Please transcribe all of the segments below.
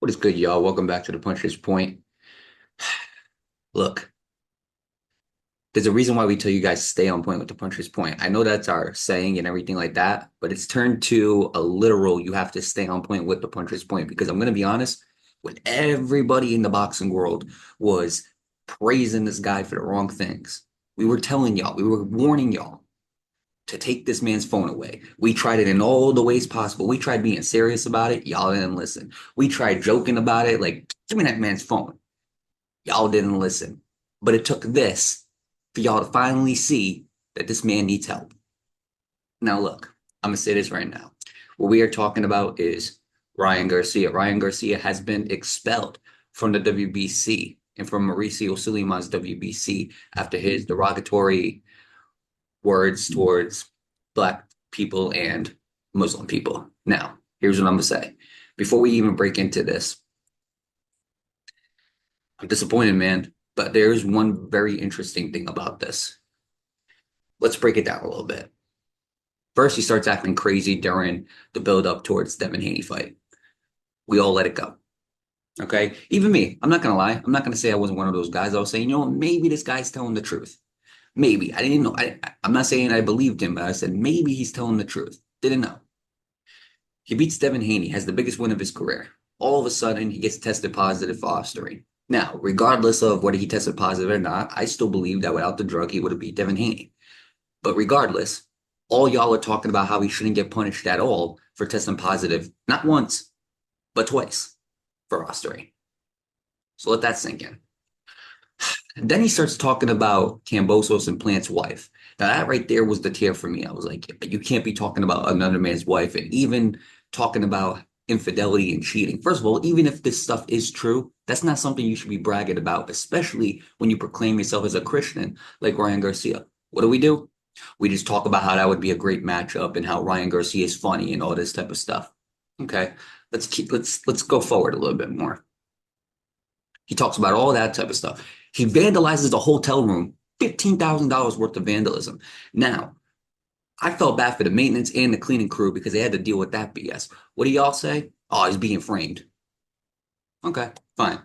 What is good, y'all? Welcome back to the Puncher's Point. Look, there's a reason why we tell you guys stay on point with the Puncher's Point. I know that's our saying and everything like that, but it's turned to a literal, you have to stay on point with the Puncher's Point because I'm going to be honest, when everybody in the boxing world was praising this guy for the wrong things, we were telling y'all, we were warning y'all to take this man's phone away. We tried it in all the ways possible. We tried being serious about it. Y'all didn't listen. We tried joking about it, like, give me that man's phone. Y'all didn't listen. But it took this for y'all to finally see that this man needs help. Now, look, I'm going to say this right now. What we are talking about is Ryan Garcia. Ryan Garcia has been expelled from the WBC and from Mauricio Suleiman's WBC after his derogatory words towards Black people and Muslim people. Now, here's what I'm going to say. Before we even break into this, I'm disappointed, man, but there's one very interesting thing about this. Let's break it down a little bit. First, he starts acting crazy during the build up towards Devin Haney fight. We all let it go. Okay. Even me, I'm not going to lie. I'm not going to say I wasn't one of those guys. I was saying, maybe this guy's telling the truth. Maybe. I didn't know. I'm not saying I believed him, but I said, maybe he's telling the truth. Didn't know. He beats Devin Haney, has the biggest win of his career. All of a sudden, he gets tested positive for fostering. Now, regardless of whether he tested positive or not, I still believe that without the drug, he would have beat Devin Haney. But regardless, all y'all are talking about how he shouldn't get punished at all for testing positive, not once, but twice for fostering. So let that sink in. And then he starts talking about Kambosos and Plant's wife. Now, that right there was the tear for me. I was like, you can't be talking about another man's wife and even talking about infidelity and cheating. First of all, even if this stuff is true, that's not something you should be bragging about, especially when you proclaim yourself as a Christian like Ryan Garcia. What do? We just talk about how that would be a great matchup and how Ryan Garcia is funny and all this type of stuff. Okay, let's go forward a little bit more. He talks about all that type of stuff. He vandalizes the hotel room, $15,000 worth of vandalism. Now, I felt bad for the maintenance and the cleaning crew because they had to deal with that BS. What do y'all say? Oh, he's being framed. Okay, fine.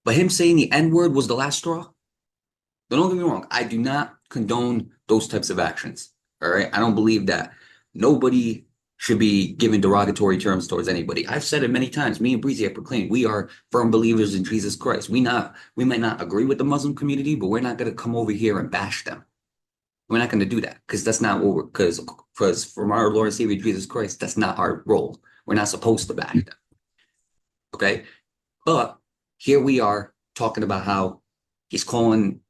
But him saying the N word was the last straw? Don't get me wrong. I do not condone those types of actions. All right. I don't believe that nobody should be giving derogatory terms towards anybody. I've said it many times. Me and Breezy have proclaimed we are firm believers in Jesus Christ. We might not agree with the Muslim community, but we're not going to come over here and bash them. We're not going to do that because that's not what we're because from our Lord and Savior Jesus Christ, that's not our role. We're not supposed to bash them. Okay. But here we are talking about how he's calling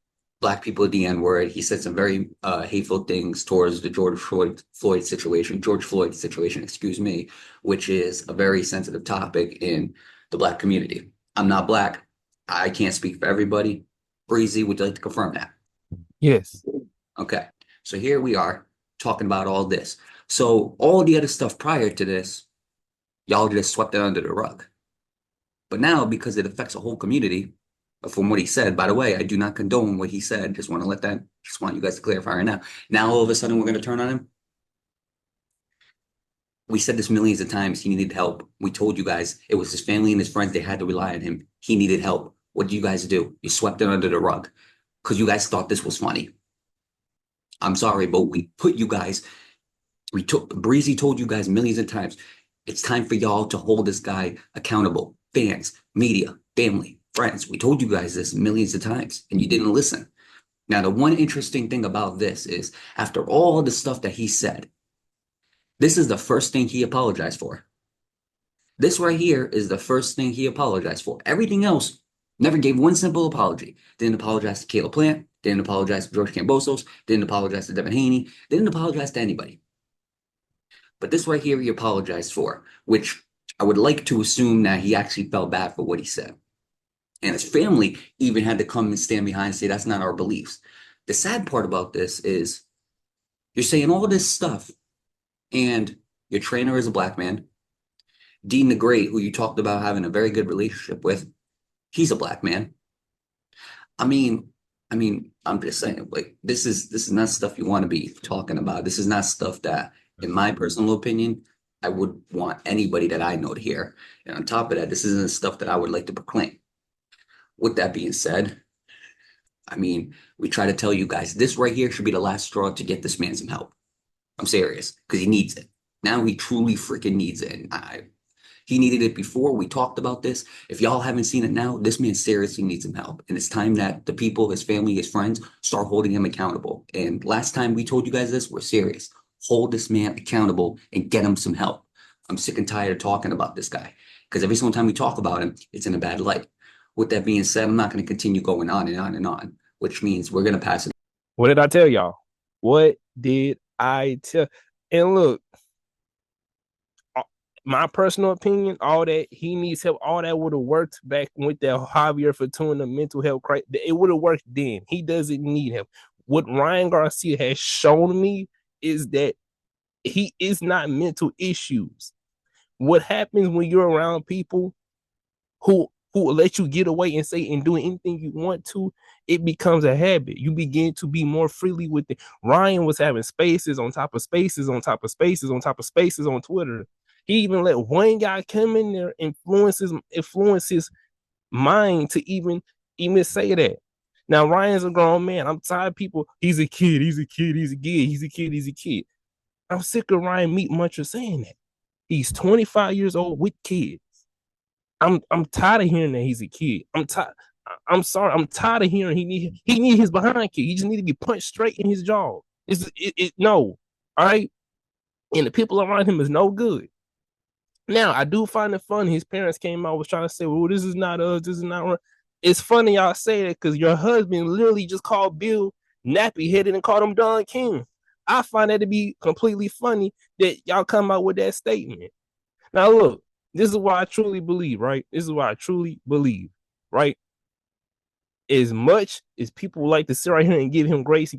Black people the N word. He said some very hateful things towards the George Floyd situation, excuse me, which is a very sensitive topic in the Black community. I'm not Black. I can't speak for everybody. Breezy, would you like to confirm that? Yes. Okay. So here we are talking about all this. So all the other stuff prior to this, y'all just swept it under the rug. But now, because it affects a whole community, from what he said, by the way, I do not condone what he said. Just want you guys to clarify right now. Now, all of a sudden, we're going to turn on him. We said this millions of times. He needed help. We told you guys it was his family and his friends. They had to rely on him. He needed help. What did you guys do? You swept it under the rug because you guys thought this was funny. I'm sorry, but Breezy told you guys millions of times. It's time for y'all to hold this guy accountable. Fans, media, family, friends. We told you guys this millions of times and you didn't listen. Now, the one interesting thing about this is after all the stuff that he said, this is the first thing he apologized for. This right here is the first thing he apologized for. Everything else never gave one simple apology. Didn't apologize to Caleb Plant, didn't apologize to George Kambosos, didn't apologize to Devin Haney, didn't apologize to anybody. But this right here he apologized for, which I would like to assume that he actually felt bad for what he said. And his family even had to come and stand behind and say, that's not our beliefs. The sad part about this is you're saying all this stuff, and your trainer is a Black man. Dean the Great, who you talked about having a very good relationship with, he's a Black man. I mean, I'm just saying, like, this is not stuff you want to be talking about. This is not stuff that, in my personal opinion, I would want anybody that I know to hear. And on top of that, this isn't stuff that I would like to proclaim. With that being said, I mean, we try to tell you guys this right here should be the last straw to get this man some help. I'm serious, because he needs it. Now he truly freaking needs it. And he needed it before. We talked about this. If y'all haven't seen it now, this man seriously needs some help. And it's time that the people, his family, his friends, start holding him accountable. And last time we told you guys this, we're serious. Hold this man accountable and get him some help. I'm sick and tired of talking about this guy, because every single time we talk about him, it's in a bad light. With that being said, I'm not going to continue going on and on and on, which means we're going to pass it. What did I tell y'all? What did I tell? And look, my personal opinion, all that he needs help, all that would have worked back with that Javier Fortuna mental health crisis. It would have worked then. He doesn't need help. What Ryan Garcia has shown me is that he is not mental issues. What happens when you're around people who will let you get away and say and do anything you want to, it becomes a habit. You begin to be more freely with it. Ryan was having spaces on top of spaces on top of spaces on top of spaces on Twitter. He even let one guy come in there, influence his mind to even say that. Now Ryan's a grown man. I'm tired of people. He's a kid. I'm sick of Ryan Meat Muncher saying that. He's 25 years old with kids. I'm tired of hearing that he's a kid. I'm sorry. I'm tired of hearing he need his behind kid. He just need to be punched straight in his jaw. No. All right. And the people around him is no good. Now, I do find it funny. His parents came out, was trying to say, well, this is not us. This is not right. It's funny y'all say that because your husband literally just called Bill nappy headed and called him Don King. I find that to be completely funny that y'all come out with that statement. Now, look, this is why I truly believe, right? Right? As much as people like to sit right here and give him grace,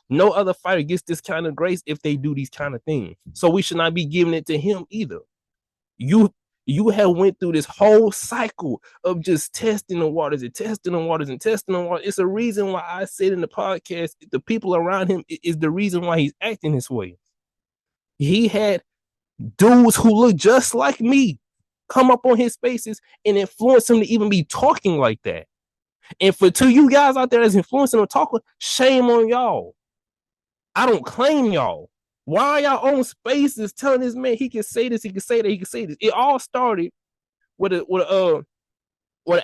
no other fighter gets this kind of grace if they do these kind of things. So we should not be giving it to him either. You have went through this whole cycle of just testing the waters. It's a reason why I said in the podcast, the people around him is the reason why he's acting this way. He had dudes who look just like me come up on his spaces and influence him to even be talking like that. And for two you guys out there that's influencing or talking, shame on y'all. I don't claim y'all. Why are y'all on spaces telling this man he can say this, he can say that, he can say this? It all started with an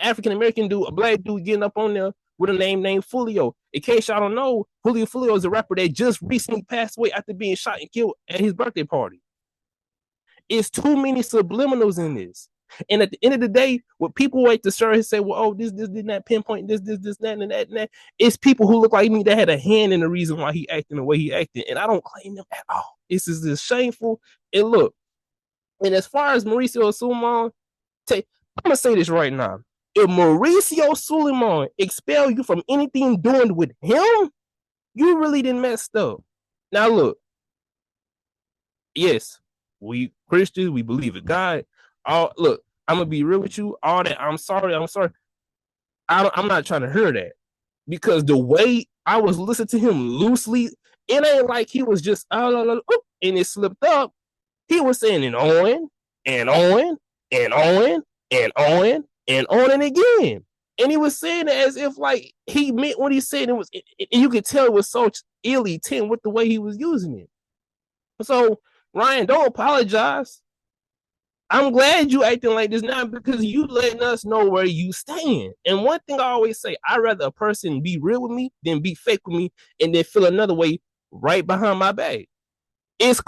African American dude, a black dude getting up on there with a name named Fulio. In case y'all don't know, Fulio is a rapper that just recently passed away after being shot and killed at his birthday party. It's too many subliminals in this. And at the end of the day, what people wait to start and say, well, oh, this did not pinpoint this, that, and that. It's people who look like me that had a hand in the reason why he acting the way he acted. And I don't claim them at all. This is just shameful. And look, and as far as Mauricio Suleiman, I'm going to say this right now. If Mauricio Suleiman expel you from anything doing with him, you really didn't messed up. Now, look, yes, we Christians, we believe in God. Look, I'm gonna be real with you. All that, I'm sorry. I'm not trying to hear that because the way I was listening to him loosely, it ain't like he was just and it slipped up. He was saying it on and on and on and on and on and again, and he was saying it as if like he meant what he said. You could tell it was so ill intent with the way he was using it. So Ryan, don't apologize. I'm glad you acting like this now because you letting us know where you stand. And one thing I always say, I'd rather a person be real with me than be fake with me and then feel another way right behind my back. That's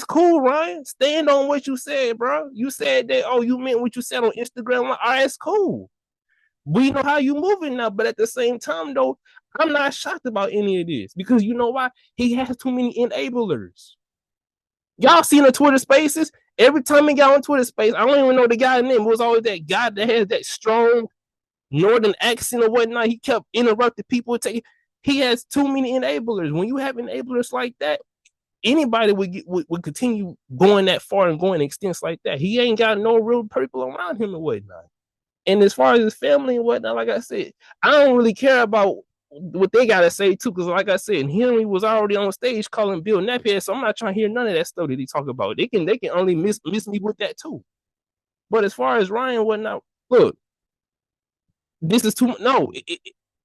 cool, Ryan. Stand on what you said, bro. You said that, you meant what you said on Instagram. All right, it's cool. We know how you moving now, but at the same time, though, I'm not shocked about any of this because you know why? He has too many enablers. Y'all seen the Twitter spaces? Every time he got on Twitter space, I don't even know the guy's name. It was always that guy that has that strong northern accent or whatnot. He kept interrupting people. He has too many enablers. When you have enablers like that, anybody would continue going that far and going extents like that. He ain't got no real people around him and whatnot. And as far as his family and whatnot, like I said, I don't really care about what they gotta say too, because like I said, Henry was already on stage calling Bill Napier, so I'm not trying to hear none of that stuff that he talk about. They can only miss me with that too. But as far as Ryan, whatnot, look, this is too no.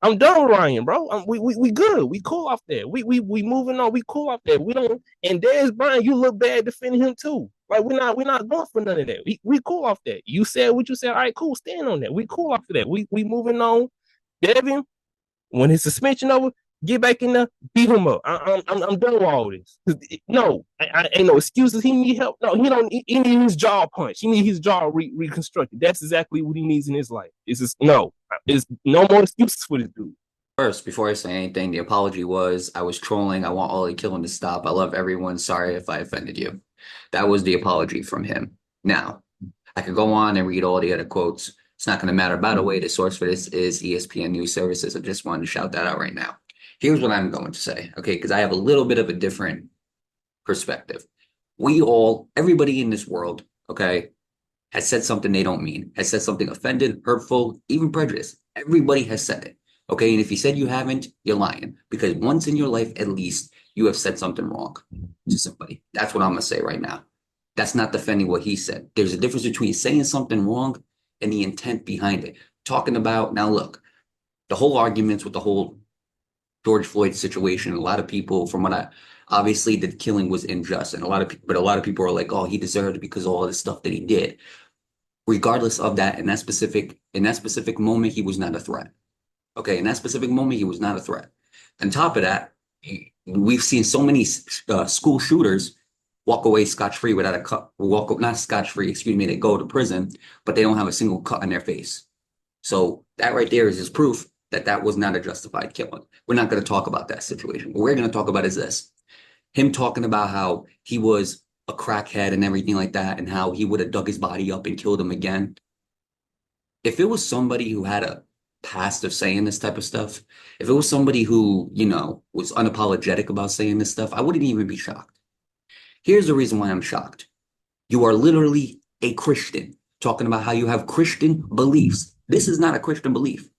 I'm done with Ryan, bro. We good. We cool off that. We moving on. We cool off that. We don't. And there's Brian. You look bad defending him too. Like we're not going for none of that. We cool off that. You said what you said. All right, cool. Stand on that. We cool off of that. We moving on. Devin, when his suspension over, get back in there, beat him up. I'm done with all this. No, I ain't no excuses. He need help. No, he don't. He need his jaw punched. He need his jaw reconstructed. That's exactly what he needs in his life. It's just no. There's no more excuses for this dude. First, before I say anything, the apology was I was trolling. I want Ollie Killing to stop. I love everyone. Sorry if I offended you. That was the apology from him. Now, I could go on and read all the other quotes. It's not going to matter. By the way, the source for this is ESPN News Sources. I just wanted to shout that out right now. Here's what I'm going to say, okay? Because I have a little bit of a different perspective. Everybody in this world, okay, has said something they don't mean, has said something offended, hurtful, even prejudiced. Everybody has said it, okay? And if you said you haven't, you're lying. Because once in your life, at least, you have said something wrong to somebody. That's what I'm going to say right now. That's not defending what he said. There's a difference between saying something wrong and the intent behind it. Talking about, now look, the whole arguments with the whole George Floyd situation, a lot of people, from what obviously the killing was unjust, and a lot of people are like, oh, he deserved it because of all the stuff that he did. Regardless of that, in that specific moment, he was not a threat. Okay, in that specific moment, he was not a threat. On top of that, we've seen so many school shooters walk away scotch-free without a cut, not scotch-free, excuse me, they go to prison, but they don't have a single cut on their face. So that right there is his proof that that was not a justified killing. We're not going to talk about that situation. What we're going to talk about is this. Him talking about how he was a crackhead and everything like that, and how he would have dug his body up and killed him again. If it was somebody who had a past of saying this type of stuff, if it was somebody who, was unapologetic about saying this stuff, I wouldn't even be shocked. Here's the reason why I'm shocked. You are literally a Christian talking about how you have Christian beliefs. This is not a Christian belief.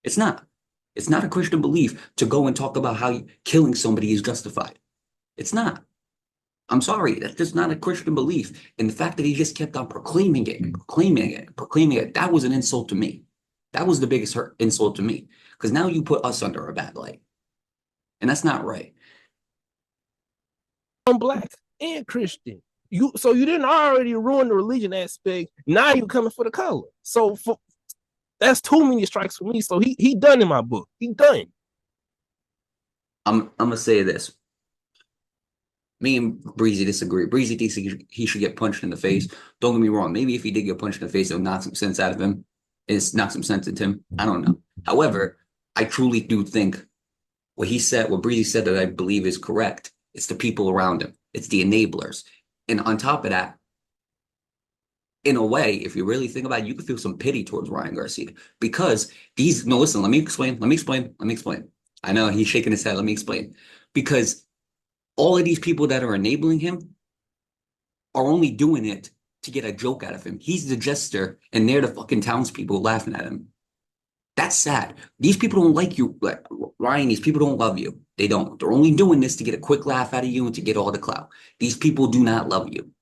It's not. It's not a Christian belief to go and talk about how killing somebody is justified. It's not. I'm sorry. That's just not a Christian belief. And the fact that he just kept on proclaiming it, that was an insult to me. That was the biggest insult to me. Because now you put us under a bad light. And that's not right. I'm black and Christian. You didn't already ruin the religion aspect. Now you're coming for the color. That's too many strikes for me. So he done in my book. He done. I'm gonna say this. Me and Breezy disagree. Breezy thinks he should get punched in the face. Don't get me wrong. Maybe if he did get punched in the face, it'll knock some sense out of him. It's knock some sense into him. I don't know. However, I truly do think what Breezy said that I believe is correct. It's the people around him. It's the enablers. And on top of that, in a way, if you really think about it, you can feel some pity towards Ryan Garcia because listen, let me explain. I know he's shaking his head. Let me explain. Because all of these people that are enabling him are only doing it to get a joke out of him. He's the jester and they're the fucking townspeople laughing at him. That's sad. These people don't like you, Ryan. These people don't love you. They don't. They're only doing this to get a quick laugh out of you and to get all the clout. These people do not love you.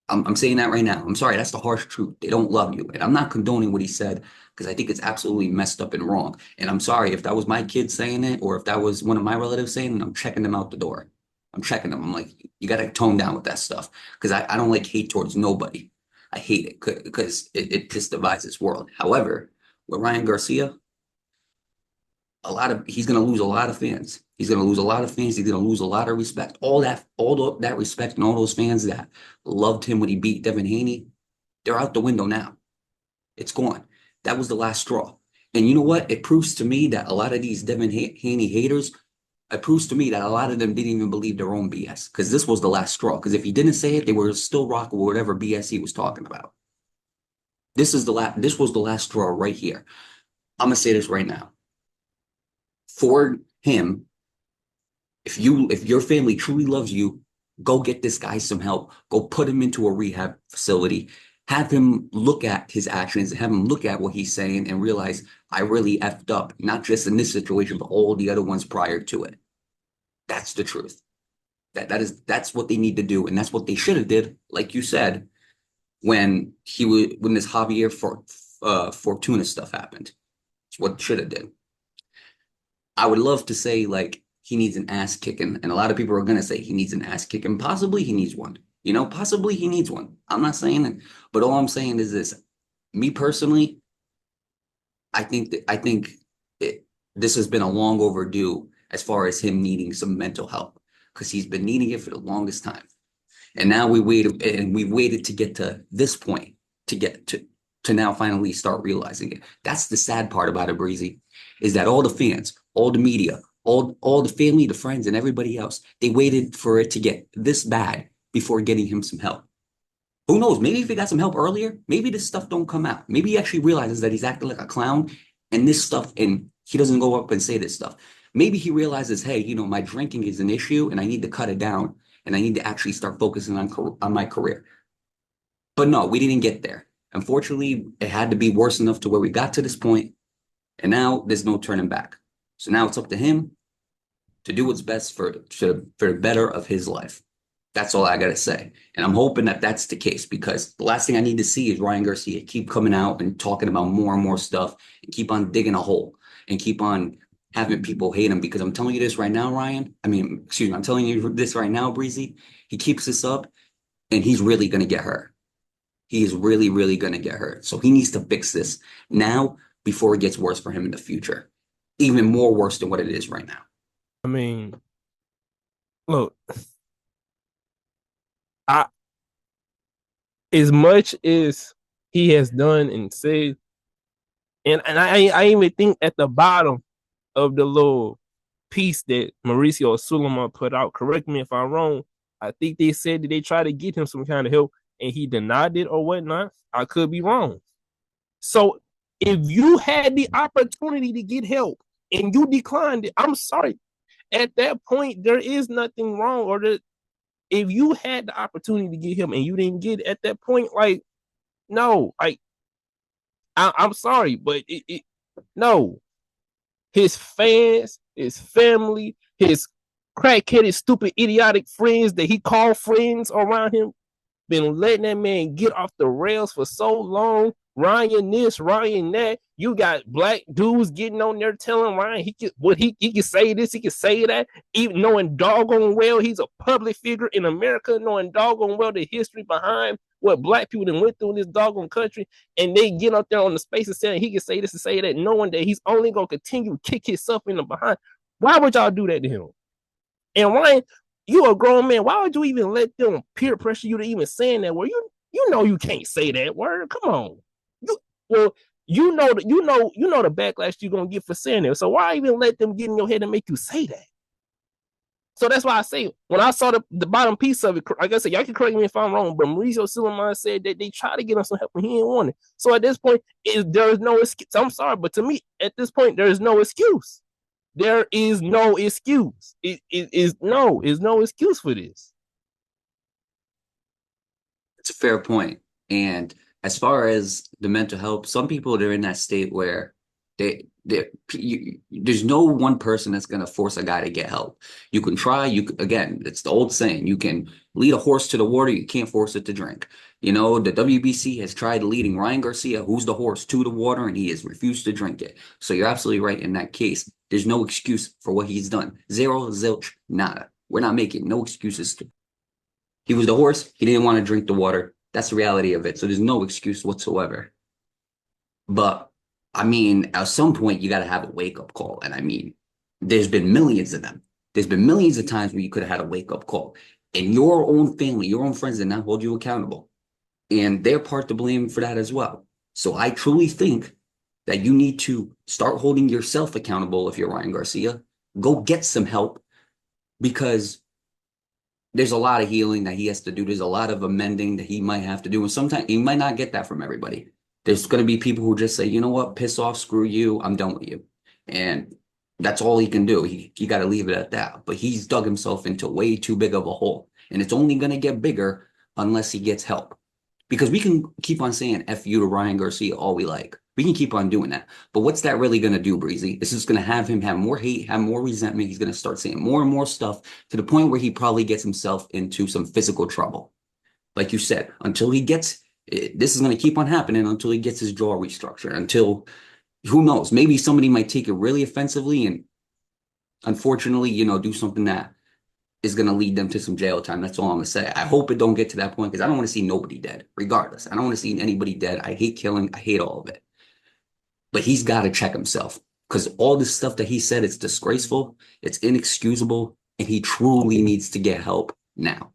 I'm saying that right now. I'm sorry. That's the harsh truth. They don't love you. And I'm not condoning what he said because I think it's absolutely messed up and wrong. And I'm sorry if that was my kid saying it or if that was one of my relatives saying it, I'm checking them out the door. I'm checking them. I'm like, you got to tone down with that stuff because I don't like hate towards nobody. I hate it because it just divides this world. However, with Ryan Garcia, he's going to lose a lot of fans. He's going to lose a lot of fans. He's going to lose a lot of respect. All that respect and all those fans that loved him when he beat Devin Haney, they're out the window now. It's gone. That was the last straw. And you know what? It proves to me that a lot of these Devin Haney haters, it proves to me that a lot of them didn't even believe their own BS because this was the last straw. Because if he didn't say it, they were still rocking with whatever BS he was talking about. This was the last straw right here. I'm going to say this right now. For him, if your family truly loves you, go get this guy some help. Go put him into a rehab facility. have him look at his actions, have him look at what he's saying and realize I really effed up, not just in this situation, but all the other ones prior to it. That's the truth. That's what they need to do, and that's what they should have did, like you said, when this Javier Fortuna stuff happened. It's what should have did. I would love to say like he needs an ass kicking, and a lot of people are gonna say he needs an ass kicking. Possibly he needs one. Possibly he needs one. I'm not saying it, but all I'm saying is this. Me personally, I think this has been a long overdue as far as him needing some mental help because he's been needing it for the longest time. And now we waited to get to this point to get to now finally start realizing it. That's the sad part about it, Breezy, is that all the fans, all the media, all the family, the friends, and everybody else, they waited for it to get this bad before getting him some help. Who knows? Maybe if he got some help earlier, maybe this stuff don't come out. Maybe he actually realizes that he's acting like a clown and this stuff, and he doesn't go up and say this stuff. Maybe he realizes, hey, my drinking is an issue and I need to cut it down and I need to actually start focusing on my career. But no, we didn't get there. Unfortunately, it had to be worse enough to where we got to this point, and now there's no turning back. So now it's up to him to do what's best for the better of his life. That's all I got to say. And I'm hoping that that's the case because the last thing I need to see is Ryan Garcia keep coming out and talking about more and more stuff and keep on digging a hole and keep on having people hate him because I'm telling you this right now, Ryan. Excuse me, I'm telling you this right now, Breezy. He keeps this up and he's really going to get hurt. He is really, really going to get hurt. So he needs to fix this now before it gets worse for him in the future. Even more worse than what it is right now. I mean, look, I as much as he has done and said, and I even think at the bottom of the little piece that Mauricio Suleiman put out, correct me if I'm wrong, I think they said that they tried to get him some kind of help and he denied it or whatnot. I could be wrong. So if you had the opportunity to get help and you declined it, I'm sorry. At that point, there is nothing wrong. If you had the opportunity to get him and you didn't get it at that point, like, no, I'm sorry, but no. His fans, his family, his crackheaded, stupid, idiotic friends that he called friends around him, been letting that man get off the rails for so long. Ryan this, Ryan that. You got black dudes getting on there telling Ryan he can say this, he can say that, even knowing doggone well he's a public figure in America, knowing doggone well the history behind what black people done went through in this doggone country, and they get up there on the space and saying he can say this and say that, knowing that he's only gonna continue to kick himself in the behind. Why would y'all do that to him? And Ryan, you a grown man. Why would you even let them peer pressure you to even saying that word? You know you can't say that word. Come on. Well, you know the backlash you're gonna get for saying it. So why even let them get in your head and make you say that? So that's why I say when I saw the bottom piece of it, like I said, y'all can correct me if I'm wrong, but Mauricio Suleiman said that they tried to get him some help and he didn't want it. So at this point, there is no excuse. I'm sorry, but to me, at this point, there is no excuse. There is no excuse. It is no excuse for this. It's a fair point. And as far as the mental health, some people they're in that state where there's no one person that's going to force a guy to get help. You can try. Again, it's the old saying: you can lead a horse to the water, you can't force it to drink. The WBC has tried leading Ryan Garcia, who's the horse, to the water, and he has refused to drink it. So you're absolutely right in that case. There's no excuse for what he's done. Zero, zilch, nada. We're not making no excuses. He was the horse. He didn't want to drink the water. That's the reality of it. So there's no excuse whatsoever. But at some point, you got to have a wake up call. And there's been millions of them. There's been millions of times where you could have had a wake up call. And your own family, your own friends did not hold you accountable. And they're part to blame for that as well. So I truly think that you need to start holding yourself accountable if you're Ryan Garcia. Go get some help because there's a lot of healing that he has to do. There's a lot of amending that he might have to do. And sometimes he might not get that from everybody. There's going to be people who just say, you know what, piss off, screw you, I'm done with you. And that's all he can do. He got to leave it at that. But he's dug himself into way too big of a hole. And it's only going to get bigger unless he gets help. Because we can keep on saying F you to Ryan Garcia all we like. We can keep on doing that. But what's that really going to do, Breezy? This is going to have him have more hate, have more resentment. He's going to start saying more and more stuff to the point where he probably gets himself into some physical trouble. Like you said, until he gets, this is going to keep on happening until he gets his jaw restructured, until, who knows, maybe somebody might take it really offensively and unfortunately, do something that is going to lead them to some jail time. That's all I'm going to say. I hope it don't get to that point because I don't want to see nobody dead, regardless. I don't want to see anybody dead. I hate killing. I hate all of it. But he's got to check himself because all this stuff that he said, it's disgraceful, it's inexcusable, and he truly needs to get help now.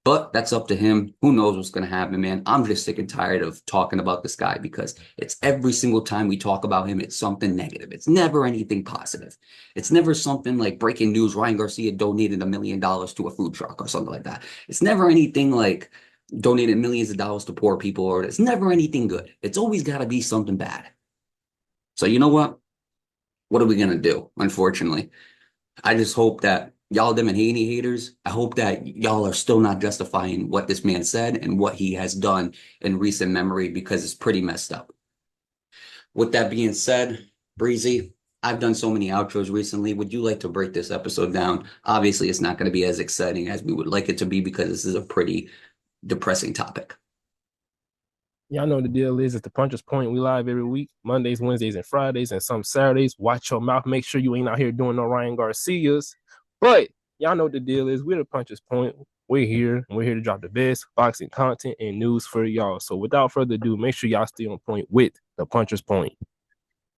But that's up to him. Who knows what's going to happen, man? I'm just sick and tired of talking about this guy because it's every single time we talk about him, it's something negative. It's never anything positive. It's never something like breaking news, Ryan Garcia donated $1 million to a food truck or something like that. It's never anything like donated millions of dollars to poor people, or it's never anything good. It's always got to be something bad. So you know what? What are we going to do? Unfortunately, I just hope that y'all them and Haney haters, I hope that y'all are still not justifying what this man said and what he has done in recent memory because it's pretty messed up. With that being said, Breezy, I've done so many outros recently. Would you like to break this episode down? Obviously, it's not going to be as exciting as we would like it to be because this is a pretty depressing topic. Y'all know the deal is, it's the Puncher's Point. We live every week, Mondays, Wednesdays, and Fridays, and some Saturdays. Watch your mouth. Make sure you ain't out here doing no Ryan Garcias. But y'all know the deal is, we're the Puncher's Point. We're here, and we're here to drop the best boxing content and news for y'all. So without further ado, make sure y'all stay on point with the Puncher's Point.